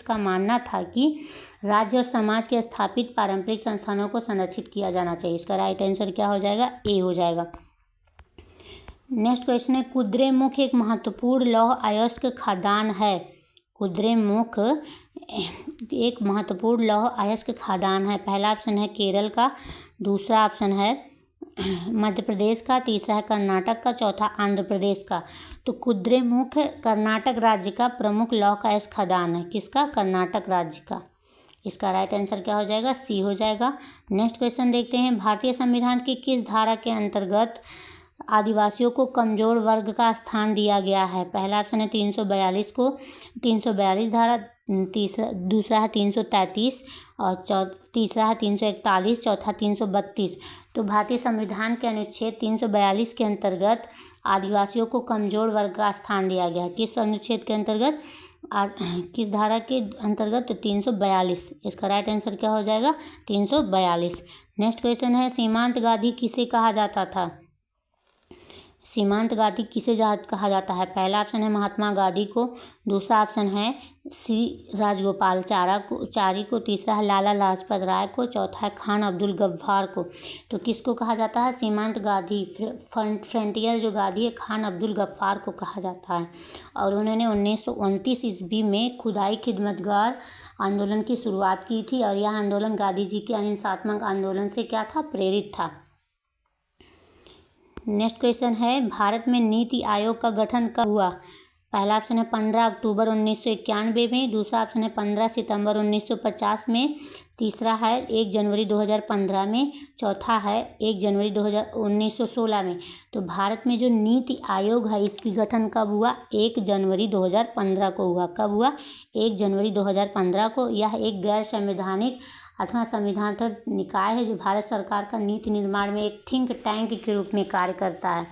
का मानना था कि राज्य और समाज के स्थापित पारंपरिक संस्थानों को संरक्षित किया जाना चाहिए। इसका राइट आंसर क्या हो जाएगा? ए हो जाएगा। नेक्स्ट क्वेश्चन है कुद्रेमुख एक महत्वपूर्ण लौह अयस्क खदान है। कुद्रेमुख एक महत्वपूर्ण लौह अयस्क खदान है। पहला ऑप्शन है केरल का, दूसरा ऑप्शन है मध्य प्रदेश का, तीसरा है कर्नाटक का, चौथा आंध्र प्रदेश का। तो कुद्रेमुख कर्नाटक राज्य का प्रमुख लौह का अयस्क खदान है। किसका? कर्नाटक राज्य का। इसका राइट आंसर क्या हो जाएगा? सी हो जाएगा। नेक्स्ट क्वेश्चन देखते हैं, भारतीय संविधान की किस धारा के अंतर्गत आदिवासियों को कमजोर वर्ग का स्थान दिया गया है? पहला ऑप्शन है 342 को, 342 धारा, दूसरा है 333 और तीसरा है 341, चौथा 332। तो भारतीय संविधान के अनुच्छेद 342 के अंतर्गत आदिवासियों को कमजोर वर्ग का स्थान दिया गया है। किस अनुच्छेद के अंतर्गत, किस धारा के अंतर्गत? तो 342। इसका राइट आंसर क्या हो जाएगा? 342। नेक्स्ट क्वेश्चन है, सीमांत गांधी किसे कहा जाता था? सीमांत गांधी किसे कहा जाता है? पहला ऑप्शन है महात्मा गांधी को, दूसरा ऑप्शन है श्री राजगोपाल चारी को, तीसरा है लाला लाजपत राय को, चौथा है खान अब्दुल गफ्फार को। तो किसको कहा जाता है? सीमांत गांधी, फ्रंटियर जो गांधी है, खान अब्दुल गफ्फार को कहा जाता है। और उन्होंने 1929 ईस्वी में खुदाई खिदमतगार आंदोलन की शुरुआत की थी और यह आंदोलन गांधी जी के अहिंसात्मक आंदोलन से क्या था? प्रेरित था। नेक्स्ट क्वेश्चन है, भारत में नीति आयोग का गठन कब हुआ? पहला ऑप्शन है 15 अक्टूबर 1991 में, दूसरा ऑप्शन है 15 सितंबर 1950 में, तीसरा है 1 जनवरी 2015 में, चौथा है 1 जनवरी 1916 में। तो भारत में जो नीति आयोग है इसकी गठन कब हुआ? 1 जनवरी 2015 को हुआ। कब हुआ? 1 जनवरी 2015 को। यह एक गैर संवैधानिक अथवा संविधानात्मक निकाय है जो भारत सरकार का नीति निर्माण में एक थिंक टैंक के रूप में कार्य करता है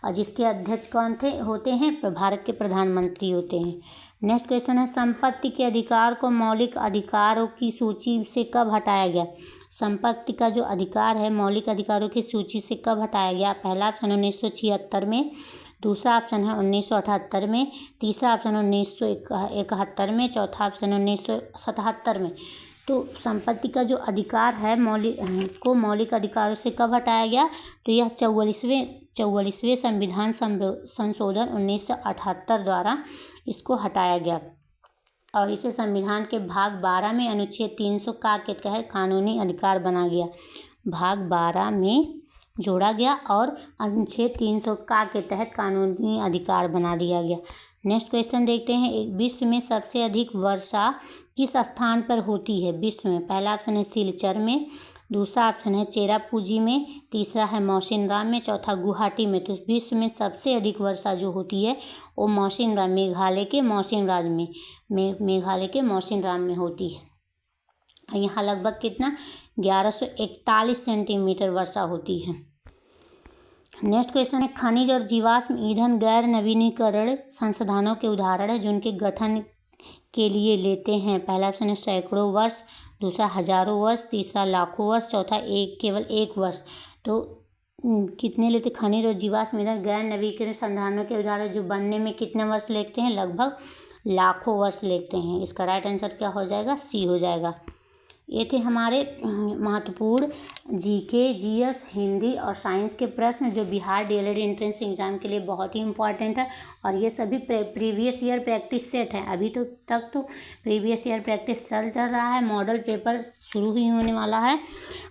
और जिसके अध्यक्ष कौन होते हैं? भारत के प्रधानमंत्री होते हैं। नेक्स्ट क्वेश्चन है, संपत्ति के अधिकार को मौलिक अधिकारों की सूची से कब हटाया गया? संपत्ति का जो अधिकार है मौलिक अधिकारों की सूची से कब हटाया गया? पहला ऑप्शन 1976 में, दूसरा ऑप्शन है 1978 में, तीसरा ऑप्शन 1971 में, चौथा ऑप्शन 1977 में। तो संपत्ति का जो अधिकार है मौलिक अधिकारों से कब हटाया गया? तो यह 44वें संविधान संशोधन 1978 द्वारा इसको हटाया गया और इसे संविधान के भाग 12 में अनुच्छेद 300 का के तहत कानूनी अधिकार बना गया। भाग 12 में जोड़ा गया और अनुच्छेद 300 का के तहत कानूनी अधिकार बना दिया गया। नेक्स्ट क्वेश्चन देखते हैं, विश्व में सबसे अधिक वर्षा किस स्थान पर होती है? विश्व में पहला ऑप्शन है सिलचर में, दूसरा ऑप्शन है चेरापूंजी में, तीसरा है मौसिनराम में, चौथा गुवाहाटी में। तो विश्व में सबसे अधिक वर्षा जो होती है वो मौसिनराम, मेघालय के मौसिनराम में होती है। यहाँ लगभग कितना? 1141 सेंटीमीटर वर्षा होती है। नेक्स्ट क्वेश्चन है, खनिज और जीवाश्म ईंधन गैर नवीनीकरण संसाधनों के उदाहरण है जो उनके गठन के लिए लेते हैं। पहला ऑप्शन है सैकड़ों वर्ष, दूसरा हजारों वर्ष, तीसरा लाखों वर्ष, चौथा केवल 1 वर्ष। तो कितने लेते? खनिज और जीवाश्म ईंधन गैर नवीनीकरण संसाधनों के उदाहरण जो बनने में कितने वर्ष लगते हैं? लगभग लाखों वर्ष लगते हैं। इसका राइट आंसर क्या हो जाएगा? सी हो जाएगा। ये थे हमारे महत्वपूर्ण जीके, जीएस, हिंदी और साइंस के प्रश्न जो बिहार डीएलएड एंट्रेंस एग्जाम के लिए बहुत ही इंपॉर्टेंट है और ये सभी प्रीवियस ईयर प्रैक्टिस सेट है। अभी तो तक तो प्रीवियस ईयर प्रैक्टिस चल रहा है, मॉडल पेपर शुरू ही होने वाला है।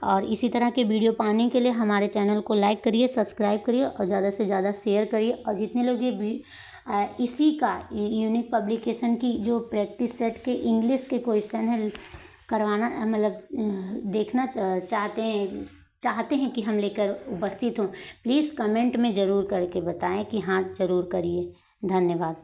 और इसी तरह के वीडियो पाने के लिए हमारे चैनल को लाइक करिए, सब्सक्राइब करिए और ज़्यादा से ज़्यादा शेयर करिए। और जितने लोग ये इसी का यूनिक पब्लिकेशन की जो प्रैक्टिस सेट के इंग्लिश के क्वेश्चन है करवाना मतलब देखना चाहते हैं कि हम लेकर उपस्थित हों, प्लीज़ कमेंट में ज़रूर करके बताएं कि हाँ ज़रूर करिए। धन्यवाद।